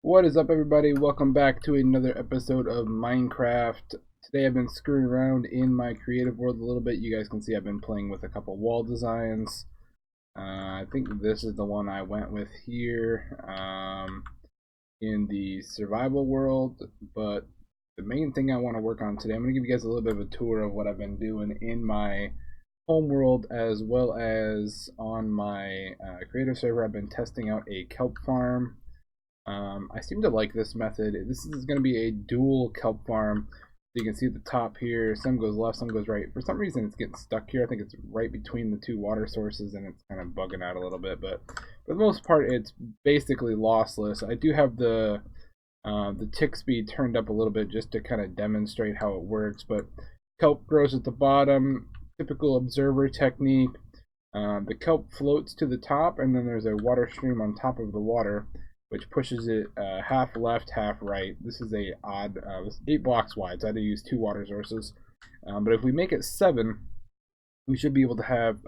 What is up, everybody? Welcome back to another episode of Minecraft. Today I've been screwing around in my creative world a little bit. You guys can see I've been playing with a couple wall designs. I think this is the one I went with here in the survival world, but the main thing I want to work on today, I'm going to give you guys a little bit of a tour of what I've been doing in my home world as well as on my creative server. I've been testing out a kelp farm. I seem to like this method. This is going to be a dual kelp farm. So you can see at the top here, some goes left, some goes right. For some reason it's getting stuck here. I think it's right between the two water sources and it's kind of bugging out a little bit. But for the most part, it's basically lossless. I do have the tick speed turned up a little bit just to kind of demonstrate how it works. But kelp grows at the bottom, typical observer technique. The kelp floats to the top, and then there's a water stream on top of the water, which pushes it half left, half right. This is a odd, 8 blocks wide, so I had to use 2 water sources. But if we make it 7, we should be able to have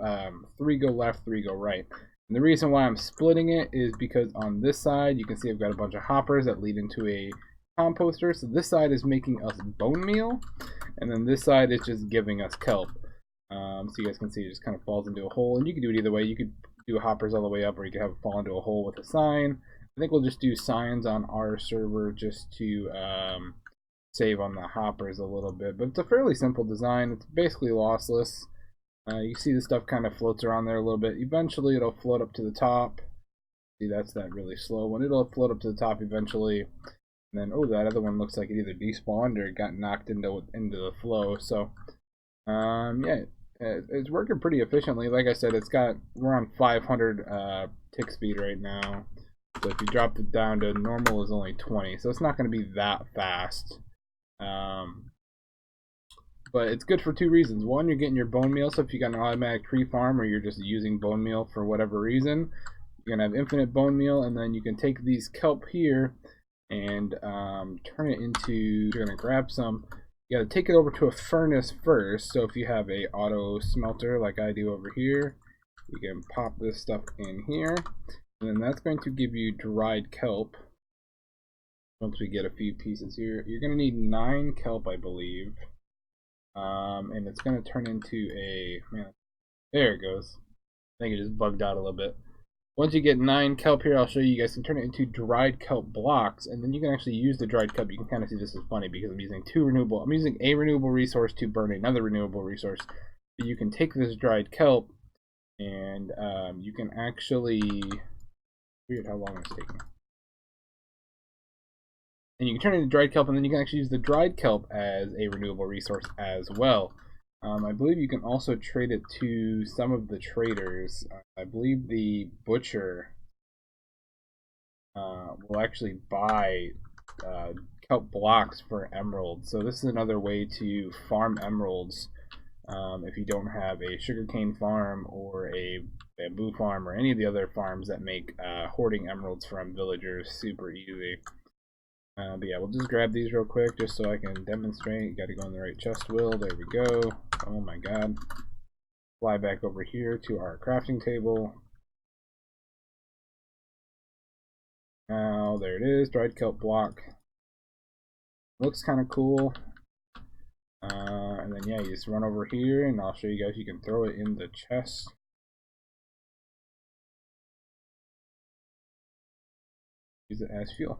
3 go left, 3 go right. And the reason why I'm splitting it is because on this side, you can see I've got a bunch of hoppers that lead into a composter. So this side is making us bone meal, and then this side is just giving us kelp. So you guys can see it just kind of falls into a hole, and you can do it either way. You could do hoppers all the way up, or you could have it fall into a hole with a sign. I think we'll just do signs on our server just to save on the hoppers a little bit. But it's a fairly simple design. It's basically lossless. You see the stuff kind of floats around there a little bit. Eventually it'll float up to the top. See, that's that really slow one. It'll float up to the top eventually. And then, oh, that other one looks like it either despawned or it got knocked into the flow. So, yeah, it's working pretty efficiently. Like I said, we're on 500 tick speed right now. So if you drop it down to normal is only 20, so it's not going to be that fast. But it's good for 2 reasons. One, you're getting your bone meal, so if you got an automatic tree farm or you're just using bone meal for whatever reason, you're going to have infinite bone meal, and then you can take these kelp here and turn it into, you're going to grab some. You got to take it over to a furnace first, so if you have a auto smelter like I do over here, you can pop this stuff in here. And then that's going to give you dried kelp. Once we get a few pieces here, you're going to need 9 kelp, I believe. And it's going to turn into a, man, there it goes. I think it just bugged out a little bit. Once you get 9 kelp here, I'll show you guys can turn it into dried kelp blocks, and then you can actually use the dried kelp. You can kind of see this is funny because I'm using a renewable resource to burn another renewable resource. But you can take this dried kelp, and you can actually, weird how long it's taking. And you can turn it into dried kelp, and then you can actually use the dried kelp as a renewable resource as well. I believe you can also trade it to some of the traders. I believe the butcher will actually buy kelp blocks for emeralds. So this is another way to farm emeralds if you don't have a sugarcane farm or a bamboo farm or any of the other farms that make hoarding emeralds from villagers super easy. But yeah, we'll just grab these real quick just so I can demonstrate. You gotta go in the right chest wheel. There we go. Oh my god. Fly back over here to our crafting table. Now, there it is, dried kelp block. Looks kind of cool. And then yeah, you just run over here and I'll show you guys, you can throw it in the chest. Use it as fuel.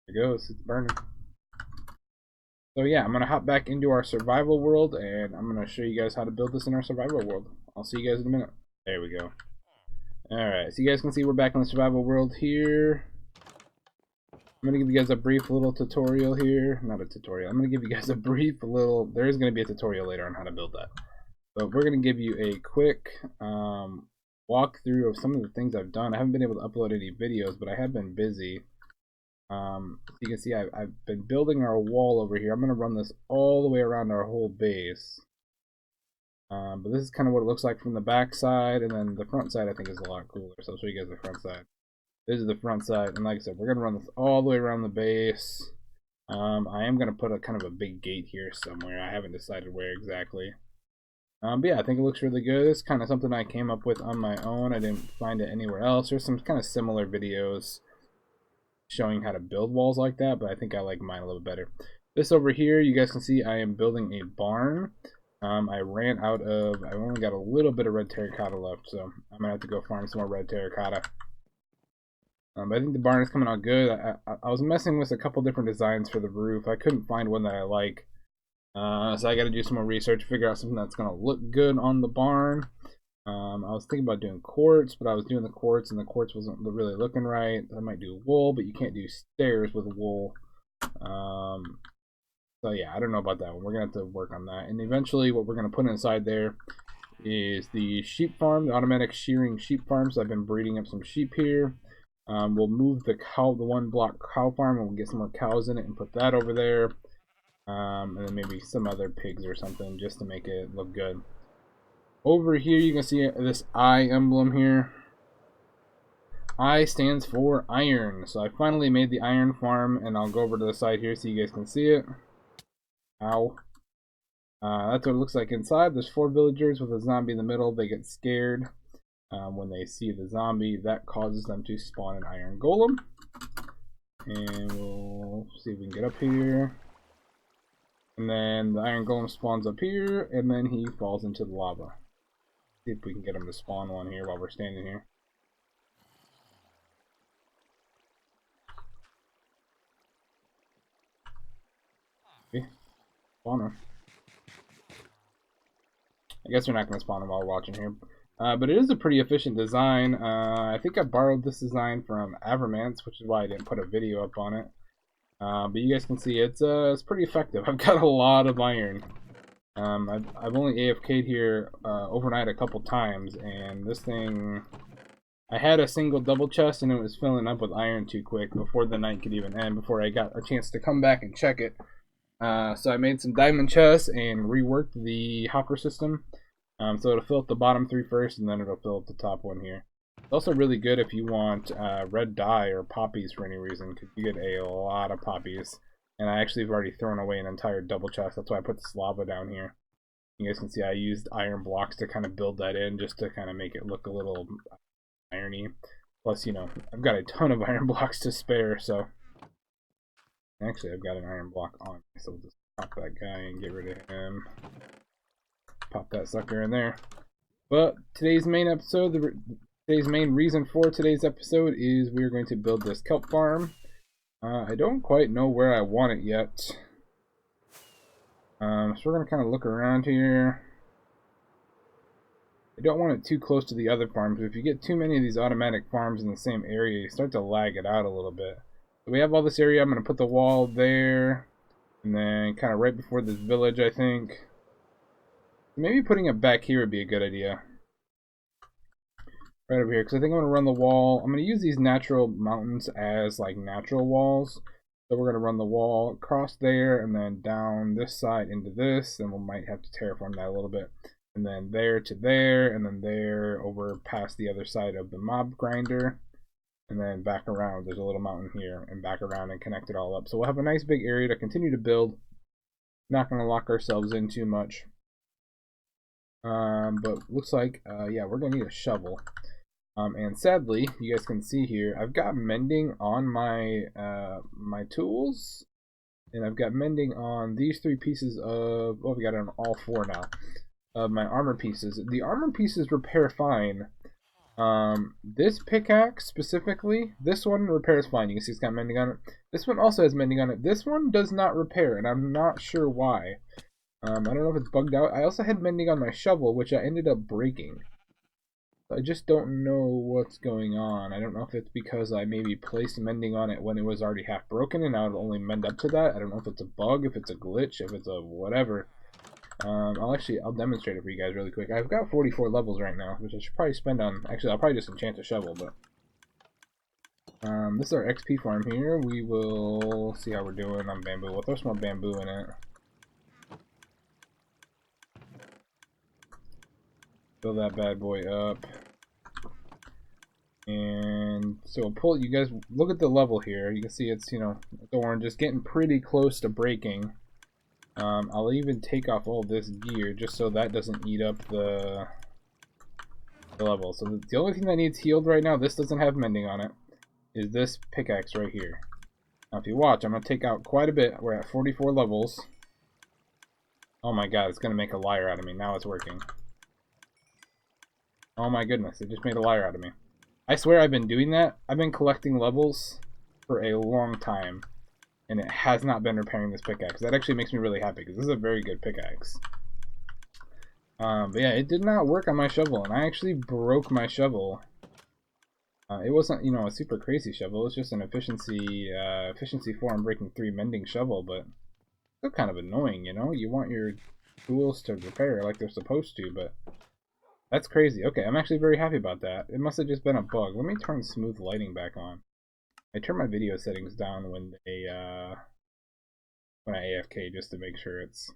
There it goes, it's burning. So yeah, I'm going to hop back into our survival world and I'm going to show you guys how to build this in our survival world. I'll see you guys in a minute. There we go. Alright, so you guys can see we're back in the survival world here. I'm going to give you guys a brief little tutorial here. Not a tutorial. I'm going to give you guys a brief little, there is going to be a tutorial later on how to build that. But we're going to give you a quick walkthrough of some of the things I've done. I haven't been able to upload any videos, but I have been busy. You can see I've been building our wall over here. I'm going to run this all the way around our whole base. But this is kind of what it looks like from the back side, and then the front side I think is a lot cooler. So I'll show you guys the front side. This is the front side, and like I said, we're going to run this all the way around the base. I am going to put a kind of a big gate here somewhere. I haven't decided where exactly. But yeah, I think it looks really good. It's kind of something I came up with on my own. I didn't find it anywhere else. There's some kind of similar videos showing how to build walls like that, but I think I like mine a little better. This over here, you guys can see I am building a barn. I ran out of, I only got a little bit of red terracotta left, so I'm gonna have to go farm some more red terracotta. But I think the barn is coming out good. I was messing with a couple different designs for the roof. I couldn't find one that I like. So I gotta do some more research, figure out something that's gonna look good on the barn. I was thinking about doing quartz, but I was doing the quartz and the quartz wasn't really looking right. I might do wool, but you can't do stairs with wool. So yeah, I don't know about that one. We're gonna have to work on that. And eventually what we're gonna put inside there is the sheep farm, the automatic shearing sheep farm. So I've been breeding up some sheep here. We'll move the one block cow farm, and we'll get some more cows in it and put that over there. And then maybe some other pigs or something just to make it look good. Over here you can see this eye emblem here. I stands for iron. So I finally made the iron farm, and I'll go over to the side here so you guys can see it. Ow. That's what it looks like inside. There's 4 villagers with a zombie in the middle. They get scared when they see the zombie. That causes them to spawn an iron golem. And we'll see if we can get up here. And then the iron golem spawns up here, and then he falls into the lava. See if we can get him to spawn one here while we're standing here. Okay. Spawn him. I guess we're not going to spawn him while watching here. But it is a pretty efficient design. I think I borrowed this design from Avermance, which is why I didn't put a video up on it. But you guys can see it's pretty effective. I've got a lot of iron. I've only AFK'd here overnight a couple times, and this thing, I had a single double chest and it was filling up with iron too quick before the night could even end, before I got a chance to come back and check it. So I made some diamond chests and reworked the hopper system. So it'll fill up the bottom 3 first, and then it'll fill up the top one here. It's also really good if you want red dye or poppies for any reason, because you get a lot of poppies. And I actually have already thrown away an entire double chest. That's why I put this lava down here. You guys can see I used iron blocks to kind of build that in, just to kind of make it look a little irony. Plus, you know, I've got a ton of iron blocks to spare, so... Actually, I've got an iron block on me, so we'll just pop that guy and get rid of him. Pop that sucker in there. But today's main episode, today's main reason for today's episode is we're going to build this kelp farm. I don't quite know where I want it yet. So we're going to kind of look around here. I don't want it too close to the other farms, but if you get too many of these automatic farms in the same area, you start to lag it out a little bit. So we have all this area. I'm going to put the wall there, and then kind of right before this village, I think. Maybe putting it back here would be a good idea. Right over here, because I think I'm going to run the wall. I'm going to use these natural mountains as like natural walls. So we're going to run the wall across there, and then down this side into this, and we might have to terraform that a little bit. And then there to there, and then there over past the other side of the mob grinder. And then back around, there's a little mountain here, and back around and connect it all up. So we'll have a nice big area to continue to build. Not going to lock ourselves in too much. But looks like, yeah, we're going to need a shovel. And sadly, you guys can see here, I've got mending on my my tools. And I've got mending on these 3 pieces of, well, we got it on all 4 now, of my armor pieces. The armor pieces repair fine. This pickaxe specifically, this one repairs fine. You can see it's got mending on it. This one also has mending on it. This one does not repair, and I'm not sure why. I don't know if it's bugged out. I also had mending on my shovel, which I ended up breaking. I just don't know what's going on. I don't know if it's because I maybe placed mending on it when it was already half broken, and now it'll only mend up to that. I don't know if it's a bug, if it's a glitch, if it's a whatever. I'll demonstrate it for you guys really quick. I've got 44 levels right now, which I should probably spend on... Actually, I'll probably just enchant a shovel, but... this is our XP farm here. We will see how we're doing on bamboo. We'll throw some more bamboo in it. Fill that bad boy up. And so we'll pull... You guys, look at the level here. You can see it's, you know, it's orange. It's getting pretty close to breaking. I'll even take off all this gear just so that doesn't eat up the level. So the only thing that needs healed right now, this doesn't have mending on it, is this pickaxe right here. Now if you watch, I'm going to take out quite a bit. We're at 44 levels. Oh my god, it's going to make a liar out of me. Now it's working. Oh my goodness, it just made a liar out of me. I swear I've been doing that. I've been collecting levels for a long time, and it has not been repairing this pickaxe. That actually makes me really happy, because this is a very good pickaxe. But yeah, it did not work on my shovel, and I actually broke my shovel. It wasn't, you know, a super crazy shovel. It was just an efficiency 4 and breaking 3 mending shovel, but still kind of annoying, you know? You want your tools to repair like they're supposed to, but that's crazy. Okay, I'm actually very happy about that. It must have just been a bug. Let me turn smooth lighting back on. I turn my video settings down when I AFK just to make sure it's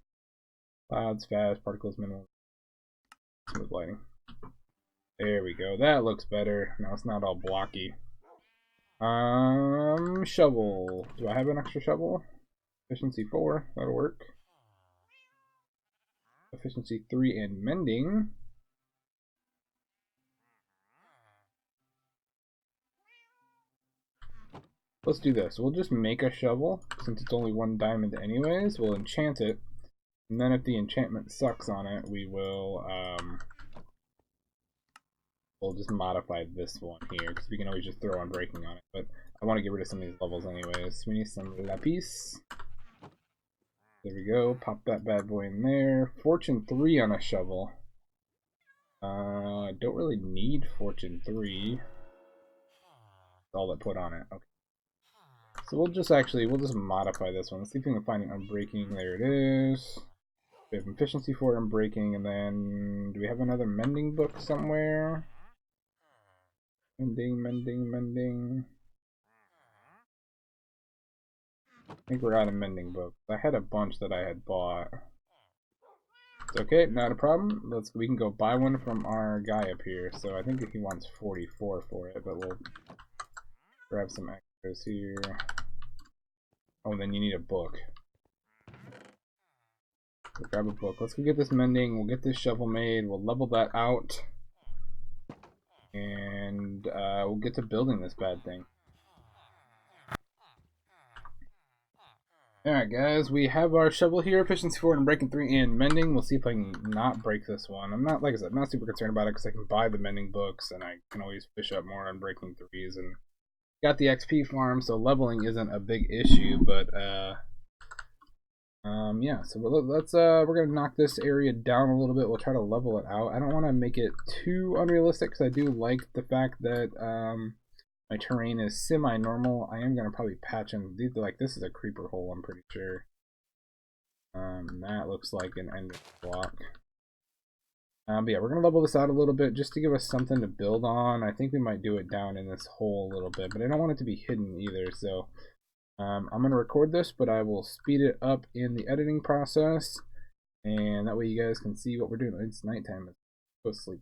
clouds, fast, particles, minimal, smooth lighting. There we go. That looks better. Now it's not all blocky. Shovel. Do I have an extra shovel? Efficiency 4. That'll work. Efficiency 3 and mending. Let's do this. We'll just make a shovel, since it's only 1 diamond anyways. We'll enchant it, and then if the enchantment sucks on it, we will, we'll just modify this one here, because we can always just throw Unbreaking on it. But I want to get rid of some of these levels anyways. We need some lapis. There we go. Pop that bad boy in there. Fortune 3 on a shovel. I don't really need Fortune 3. That's all I put on it. Okay. So we'll just modify this one. Let's see if we can find an Unbreaking. There it is. We have efficiency 4 Unbreaking, and then do we have another mending book somewhere? Mending. I think we're out of mending books. I had a bunch that I had bought. It's okay, not a problem. We can go buy one from our guy up here. So I think he wants 44 for it, but we'll grab some extras here. Oh, then you need a book. So grab a book. Let's go get this mending. We'll get this shovel made. We'll level that out. And we'll get to building this bad thing. Alright guys, we have our shovel here, efficiency 4 and breaking 3 and mending. We'll see if I can not break this one. I'm not, like I said, I'm not super concerned about it because I can buy the mending books and I can always fish up more on breaking 3s and got the XP farm, so leveling isn't a big issue, but yeah, so we're gonna knock this area down a little bit. We'll try to level it out. I don't want to make it too unrealistic because I do like the fact that my terrain is semi-normal. I am gonna probably patch in. Like, this is a creeper hole, I'm pretty sure. That looks like an ender block. But yeah, we're gonna level this out a little bit just to give us something to build on. I think we might do it down in this hole a little bit, but I don't want it to be hidden either. So I'm gonna record this, but I will speed it up in the editing process, and that way you guys can see what we're doing. It's nighttime. Let's go to sleep.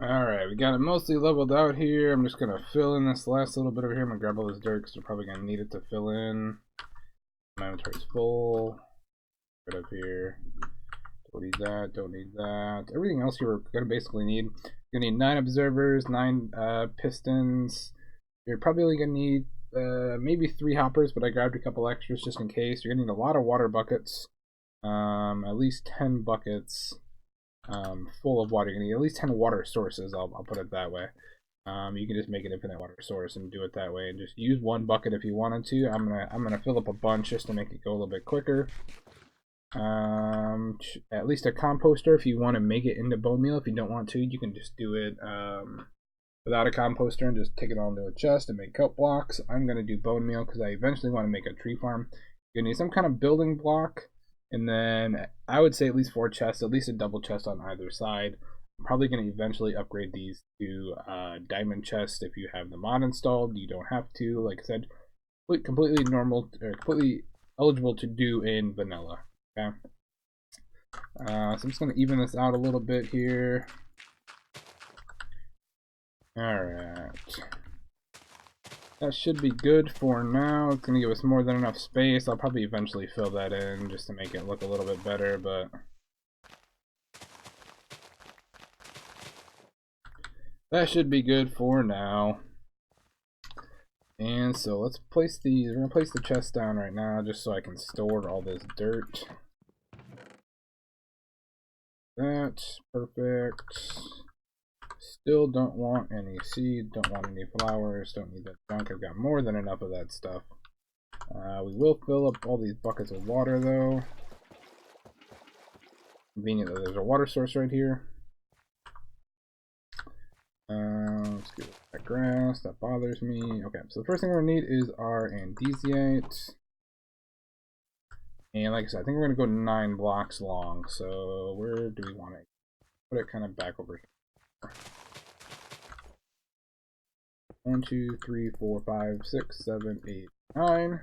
Alright, we got it mostly leveled out here. I'm just gonna fill in this last little bit over here. I'm gonna grab all this dirt because we're probably gonna need it to fill in. My inventory's full. Right up here. Don't need that, don't need that. Everything else here we're gonna basically need. You're gonna need 9 observers, 9 pistons. You're probably only gonna need maybe 3 hoppers, but I grabbed a couple extras just in case. You're gonna need a lot of water buckets. At least 10 buckets. Full of water. You're gonna need at least 10 water sources. I'll put it that way. You can just make an infinite water source and do it that way, and just use 1 bucket if you wanted to. I'm gonna fill up a bunch just to make it go a little bit quicker. At least a composter if you want to make it into bone meal. If you don't want to, you can just do it without a composter and just take it all into a chest and make kelp blocks. I'm going to do bone meal because I eventually want to make a tree farm. You're going to need some kind of building block, and then I would say at least 4 chests, at least a double chest on either side. I'm probably going to eventually upgrade these to diamond chests if you have the mod installed. You don't have to. Like I said, completely normal, or completely eligible to do in vanilla. Okay. So I'm just going to even this out a little bit here. Alright. That should be good for now. It's going to give us more than enough space. I'll probably eventually fill that in just to make it look a little bit better, but that should be good for now. And so let's place these. We're going to place the chest down right now just so I can store all this dirt. That's perfect. Still don't want any seed, don't want any flowers, don't need that junk. I've got more than enough of that stuff. We will fill up all these buckets of water though. Convenient that there's a water source right here. Let's get that grass, that bothers me. Okay, so the first thing we're gonna need is our andesite. And like I said, I think we're gonna go 9 blocks long. So where do we want it? Put it kind of back over here. 1, 2, 3, 4, 5, 6, 7, 8, 9.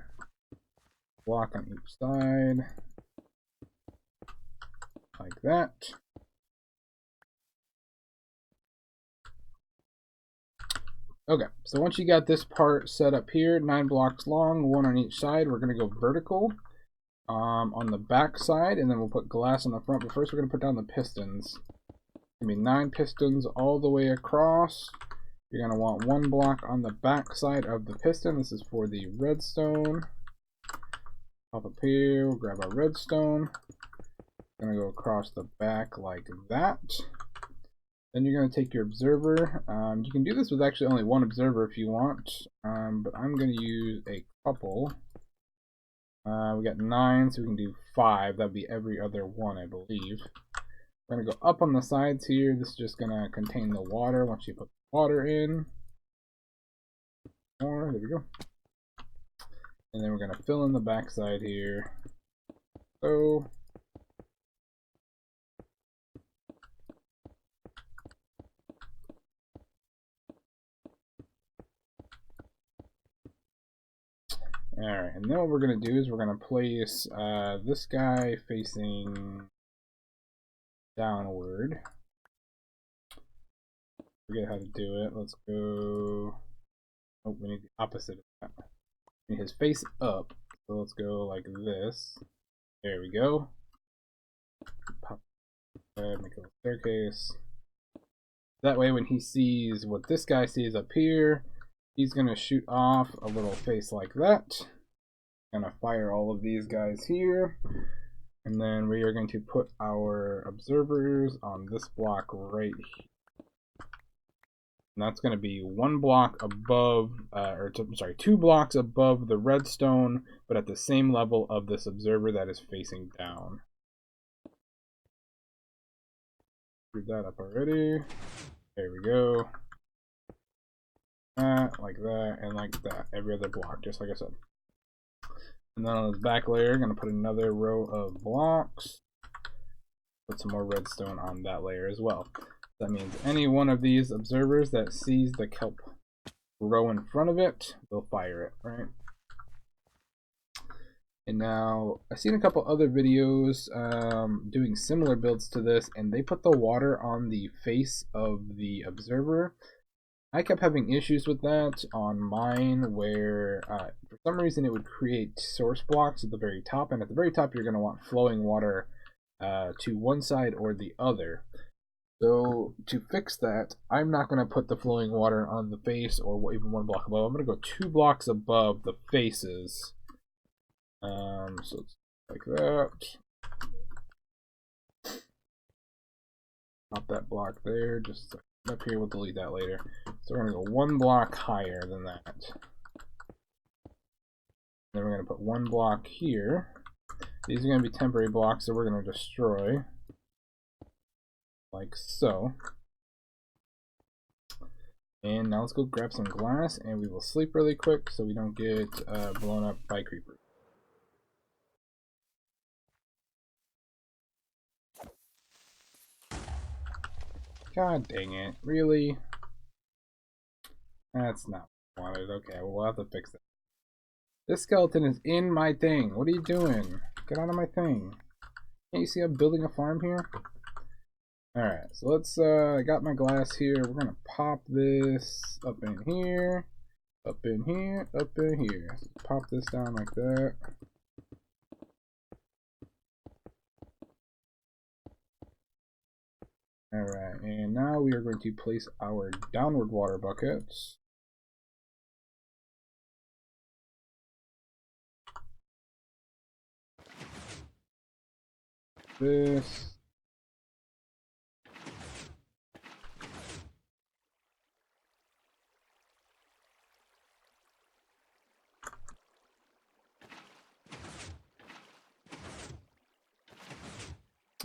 Block on each side. Like that. Okay, so once you got this part set up here, 9 blocks long, 1 on each side, we're going to go vertical on the back side, and then we'll put glass on the front. But first we're going to put down the pistons. It's going to be 9 pistons all the way across. You're going to want 1 block on the back side of the piston. This is for the redstone. Pop up here, we'll grab our redstone. Going to go across the back like that. Then you're going to take your observer. You can do this with actually only 1 observer if you want, but I'm going to use a couple. We got 9, so we can do 5. That'd be every other one, I believe. We're going to go up on the sides here. This is just going to contain the water once you put the water in. More, there we go. And then we're going to fill in the back side here. So. Alright, and then what we're going to do is we're going to place this guy facing downward. Forget how to do it. Let's go. Oh, we need the opposite of that. We need his face up. So let's go like this. There we go. Pop. Make a little staircase. That way, when he sees what this guy sees up here, he's going to shoot off a little face like that. Going to fire all of these guys here. And then we are going to put our observers on this block right here. And that's going to be 1 block above, sorry, 2 blocks above the redstone, but at the same level of this observer that is facing down. Screwed that up already. There we go. Like that, and like that. Every other block, just like I said. And then on this back layer, I'm going to put another row of blocks. Put some more redstone on that layer as well. That means any one of these observers that sees the kelp grow in front of it, they'll fire it, right? And now, I've seen a couple other videos doing similar builds to this, and they put the water on the face of the observer. I kept having issues with that on mine where for some reason it would create source blocks at the very top, and at the very top you're going to want flowing water to one side or the other. So to fix that, I'm not going to put the flowing water on the face or even 1 block above. I'm going to go 2 blocks above the faces. So it's like that. Pop that block there, just up here, we'll delete that later. So we're going to go 1 block higher than that. Then we're going to put 1 block here. These are going to be temporary blocks that we're going to destroy. Like so. And now let's go grab some glass, and we will sleep really quick so we don't get blown up by creepers. God dang it. Really? That's not what I wanted. Okay, well, we'll have to fix it. This skeleton is in my thing. What are you doing? Get out of my thing. Can't you see I'm building a farm here? Alright, so let's, I got my glass here. We're gonna pop this up in here, up in here, up in here. So pop this down like that. Alright, and now we are going to place our downward water buckets. This.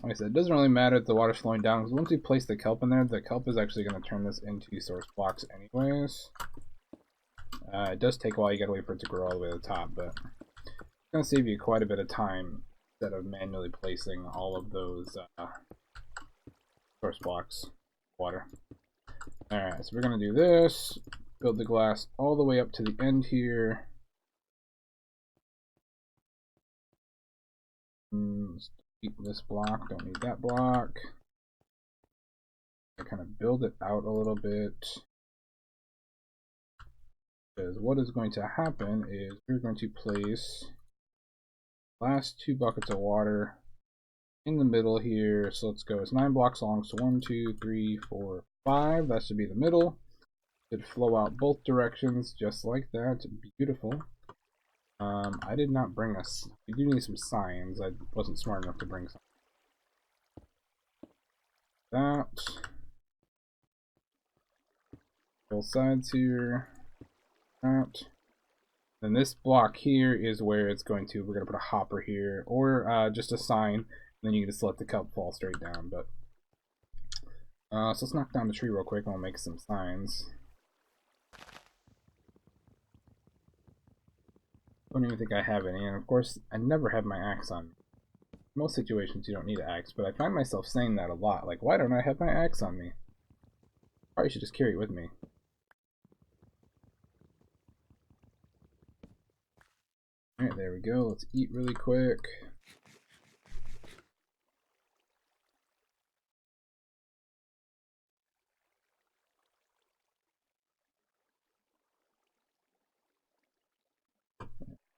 Like I said, it doesn't really matter if the water's flowing down, because once we place the kelp in there, the kelp is actually going to turn this into source blocks anyways. It does take a while, you gotta wait for it to grow all the way to the top, but it's going to save you quite a bit of time instead of manually placing all of those source blocks water. Alright, so we're going to do this, build the glass all the way up to the end here. Keep this block, don't need that block. I kind of build it out a little bit. Because what is going to happen is we're going to place last 2 buckets of water in the middle here. So let's go, it's 9 blocks long, so 1, 2, 3, 4, 5. That should be the middle. Should flow out both directions just like that. Beautiful. I did not bring us. We do need some signs. I wasn't smart enough to bring some. That. Both sides here. That. Then this block here is where it's going to. We're going to put a hopper here, or just a sign. And then you can just let the kelp fall straight down. But so let's knock down the tree real quick, and we'll make some signs. I don't even think I have any, and of course, I never have my axe on me. In most situations, you don't need an axe, but I find myself saying that a lot. Like, why don't I have my axe on me? Probably should just carry it with me. Alright, there we go. Let's eat really quick.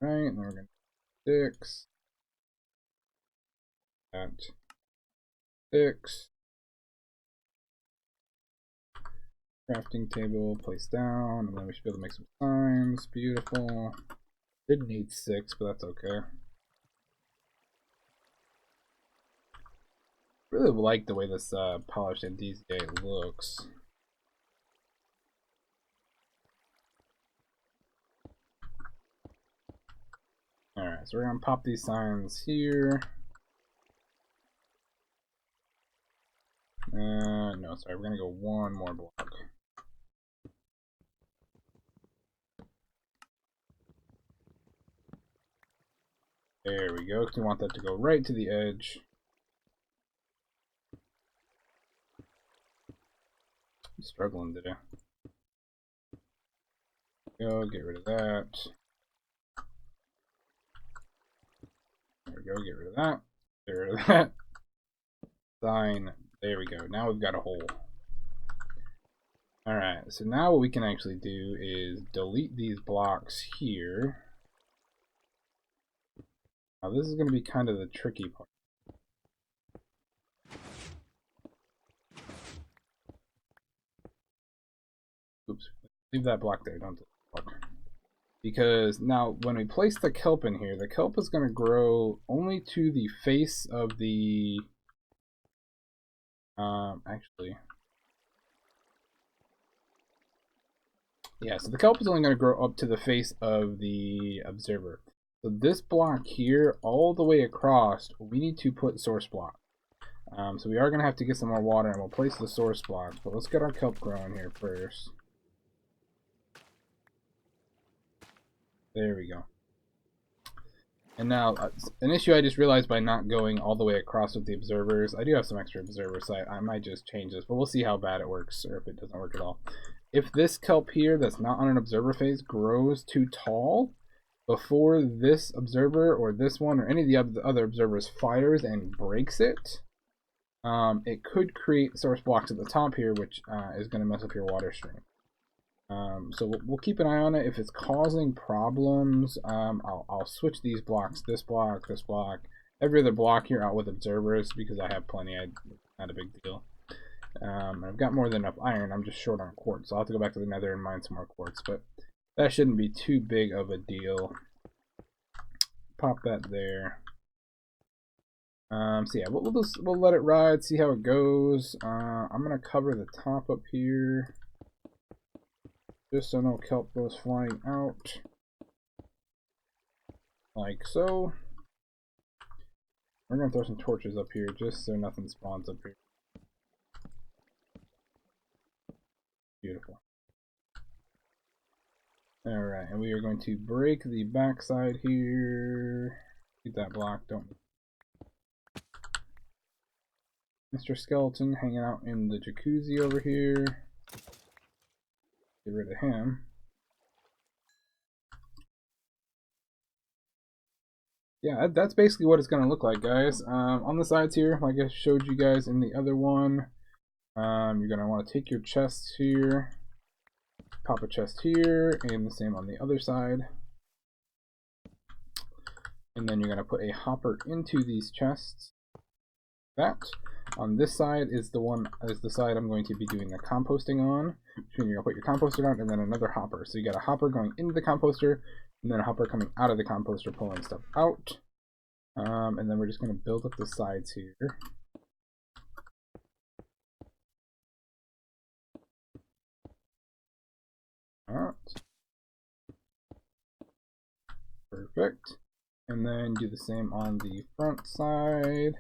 Alright, and then we're going to 6. That. 6. Crafting table, place down, and then we should be able to make some signs. Beautiful. Didn't need 6, but that's okay. Really like the way this polished NDCA looks. Alright, so we're gonna pop these signs here. No, sorry, we're gonna go one more block. There we go, because we want that to go right to the edge. I'm struggling today. Go, get rid of that. There we go, get rid of that. Get rid of that. Sign. There we go. Now we've got a hole. Alright, so now what we can actually do is delete these blocks here. Now this is going to be kind of the tricky part. Oops. Leave that block there, don't delete the block. Because now when we place the kelp in here, the kelp is going to grow only to the face of the... actually... Yeah, so the kelp is only going to grow up to the face of the observer. So this block here, all the way across, we need to put source block. So we are going to have to get some more water, and we'll place the source blocks. But let's get our kelp growing here first. There we go. And now, an issue I just realized by not going all the way across with the observers, I do have some extra observers, so I might just change this, but we'll see how bad it works, or if it doesn't work at all. If this kelp here that's not on an observer phase grows too tall, before this observer, or this one, or any of the other observers fires and breaks it, it could create source blocks at the top here, which is going to mess up your water stream. So we'll keep an eye on it. If it's causing problems, I'll switch these blocks, this block, every other block here out with observers, because I have plenty. Not a big deal. I've got more than enough iron. I'm just short on quartz, so I'll have to go back to the nether and mine some more quartz, but that shouldn't be too big of a deal. Pop that there. So yeah, we'll let it ride, see how it goes. I'm gonna cover the top up here, just so no kelp goes flying out, like so. We're gonna throw some torches up here, just so nothing spawns up here. Beautiful. Alright, and we are going to break the backside here. Keep that block, don't. Mr. Skeleton hanging out in the jacuzzi over here. Get rid of him. Yeah, that's basically what it's going to look like, guys. On the sides here, like I showed you guys in the other one, you're going to want to take your chests here, pop a chest here, and the same on the other side. And then you're going to put a hopper into these chests. That. On this side is the side I'm going to be doing the composting on. You're going to put your composter down and then another hopper. So you got a hopper going into the composter and then a hopper coming out of the composter pulling stuff out. And then we're just going to build up the sides here. Alright. Perfect. And then do the same on the front side.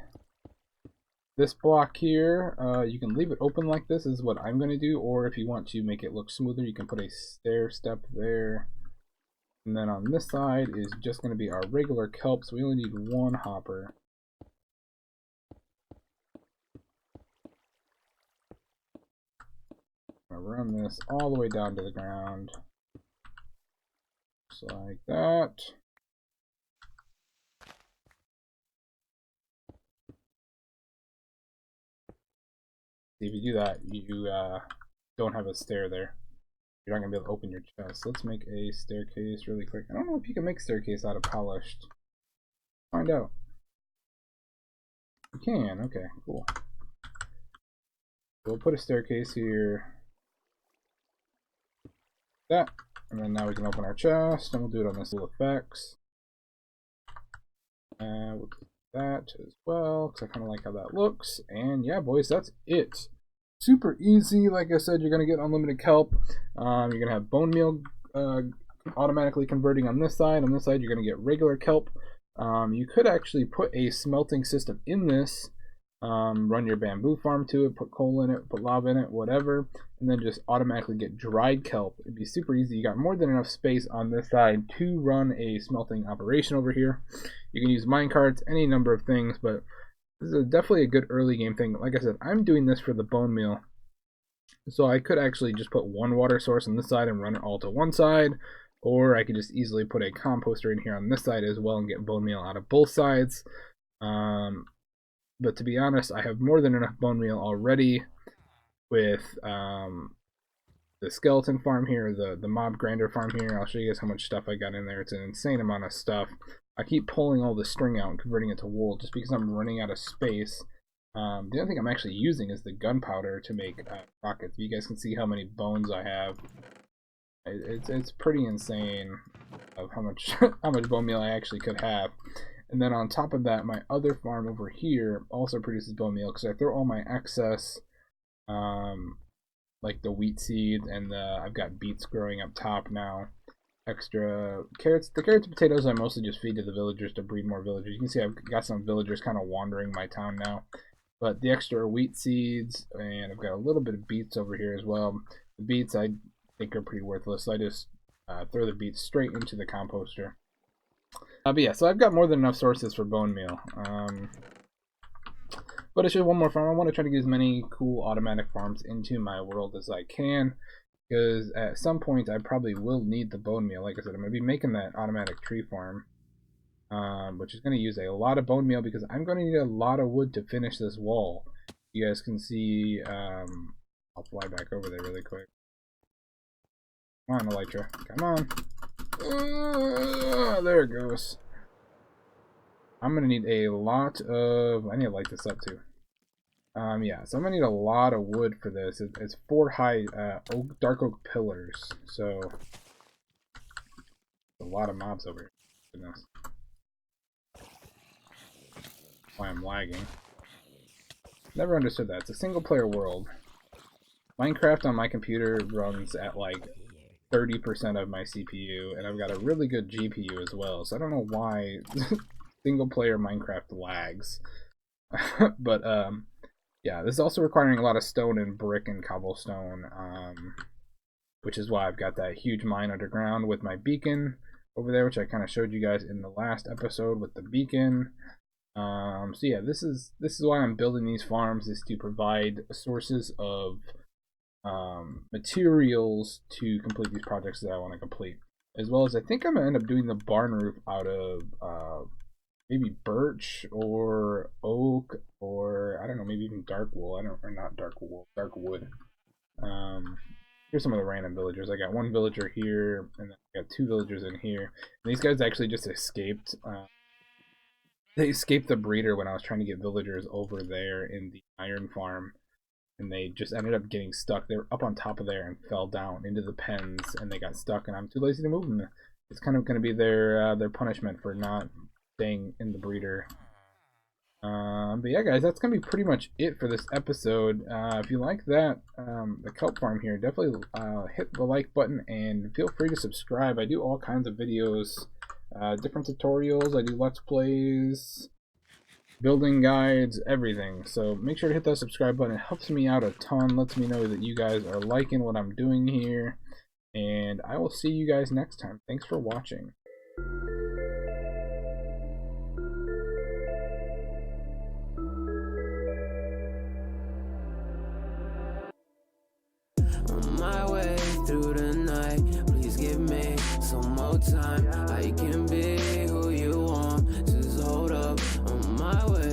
This block here, you can leave it open like this, is what I'm going to do, or if you want to make it look smoother, you can put a stair step there. And then on this side is just going to be our regular kelp, so we only need one hopper. I'm going to run this all the way down to the ground, just like that. If you do that, you don't have a stair there. You're not going to be able to open your chest. Let's make a staircase really quick. I don't know if you can make staircase out of polished. Find out. You can. Okay, cool. We'll put a staircase here. That. And then now we can open our chest, and we'll do it on this little effects. And we'll do that as well, because I kind of like how that looks. And yeah, boys, that's it. Super easy. Like I said, you're going to get unlimited kelp. You're going to have bone meal automatically converting on this side. On this side, you're going to get regular kelp. You could actually put a smelting system in this. Run your bamboo farm to it, put coal in it, put lava in it, whatever, and then just automatically get dried kelp. It'd be super easy. You got more than enough space on this side to run a smelting operation over here. You can use minecarts, any number of things, but this is definitely a good early game thing. Like I said, I'm doing this for the bone meal, so I could actually just put one water source on this side and run it all to one side, or I could just easily put a composter in here on this side as well and get bone meal out of both sides. But to be honest, I have more than enough bone meal already with the skeleton farm here, the mob grinder farm here. I'll show you guys how much stuff I got in there. It's an insane amount of stuff. I keep pulling all the string out and converting it to wool just because I'm running out of space. The only thing I'm actually using is the gunpowder to make rockets. You guys can see how many bones I have. It's pretty insane of how much how much bone meal I actually could have. And then on top of that, my other farm over here also produces bone meal because I throw all my excess, like the wheat seeds and I've got beets growing up top now. extra carrots. The carrots and potatoes I mostly just feed to the villagers to breed more villagers. You can see I've got some villagers kind of wandering my town now. But the extra wheat seeds, and I've got a little bit of beets over here as well. The beets I think are pretty worthless, so I just throw the beets straight into the composter. But yeah, so I've got more than enough sources for bone meal. But it's just one more farm. I want to try to get as many cool automatic farms into my world as I can, because at some point I probably will need the bone meal. Like I said, I'm going to be making that automatic tree farm, which is going to use a lot of bone meal because I'm going to need a lot of wood to finish this wall. You guys can see, I'll fly back over there really quick. Come on, Elytra. Come on. There it goes. I'm going to need a lot of... I need to light this up too. Yeah, so I'm going to need a lot of wood for this. It's 4 high dark oak pillars, so... a lot of mobs over here. Goodness. Why I'm lagging. Never understood that. It's a single player world. Minecraft on my computer runs at like 30% of my CPU, and I've got a really good GPU as well, so I don't know why single player Minecraft lags. But yeah, this is also requiring a lot of stone and brick and cobblestone, which is why I've got that huge mine underground with my beacon over there, which I kind of showed you guys in the last episode with the beacon. So yeah, this is why I'm building these farms, is to provide sources of materials to complete these projects that I want to complete. As well as I think I'm going to end up doing the barn roof out of maybe birch or oak, or I don't know, maybe even dark wool. Or not dark wool, dark wood. Here's some of the random villagers. I got one villager here, and then I got 2 villagers in here. And these guys actually just escaped. They escaped the breeder when I was trying to get villagers over there in the iron farm, and they just ended up getting stuck. They were up on top of there and fell down into the pens, and they got stuck, and I'm too lazy to move them. It's kind of going to be their punishment for not staying in the breeder. But yeah, guys, that's going to be pretty much it for this episode. If you like that, the kelp farm here, definitely hit the like button, and feel free to subscribe. I do all kinds of videos, different tutorials, I do let's plays, building guides, everything. So make sure to hit that subscribe button. It helps me out a ton, lets me know that you guys are liking what I'm doing here, and I will see you guys next time. Thanks for watching. On my way through the night, please give me some more time. I can